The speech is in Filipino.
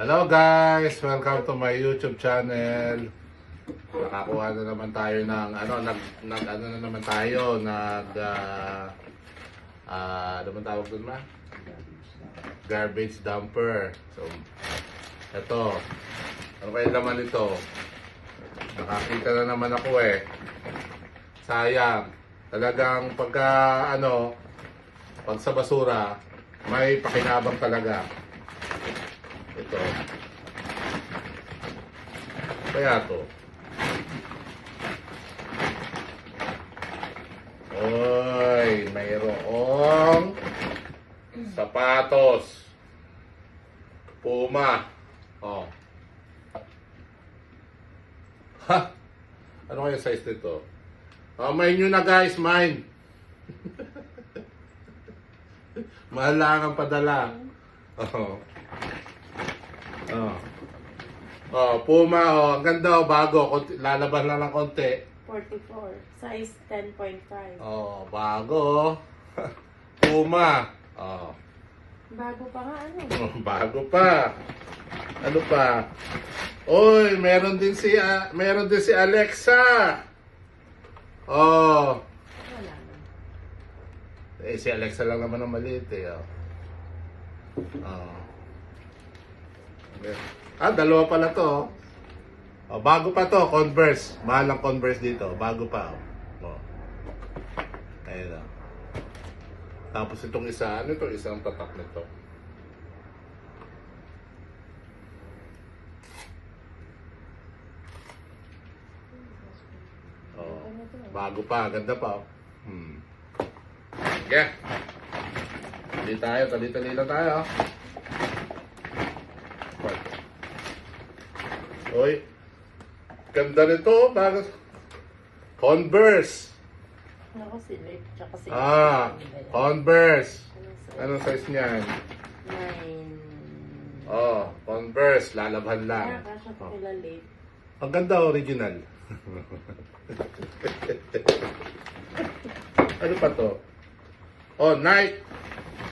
Hello guys! Welcome to my YouTube channel. Nakakuha na naman tayo ng ano man tawag dun ma? Garbage dumper. So, eto. Ano kaya naman ito? Nakakita na naman ako eh. Sayang. Talagang pag sa basura, may pakinabang talaga. Ito. Kaya to. Oy, mayroong sapatos. Puma. Oh. Ha! Ano kaya size nito? Oh, mine nyo na guys, mine. Mahal lang ang padala. Oh. Oh. Oh, Puma, oh. Ang ganda, oh, bago. Lalaban lang ng konti. 44. Size 10.5. Oh, bago. Puma. Oh. Bago pa nga ano. Oh, bago pa. Ano pa? Oy, meron din si Alexa. Oh. Wala na. Eh, si Alexa lang naman ang maliit eh. Oh. Oh. Dalawa pala to. Oh, bago pa to, Converse. Mahal ang Converse dito. Bago pa. Oh. Ayun. Tapos itong isa, ano ito? Isang tatak nito. Oh. Bago pa, ganda pa. Yeah. Tali lang tayo. Oy, ganda nito, bago. Converse. Ako silip, tsaka silip. Converse. Anong size niyan? 9. Oh, Converse, lalabhan lang. Kasha pa kila late. Ang ganda, original. Ano pa to? Oh, Nike.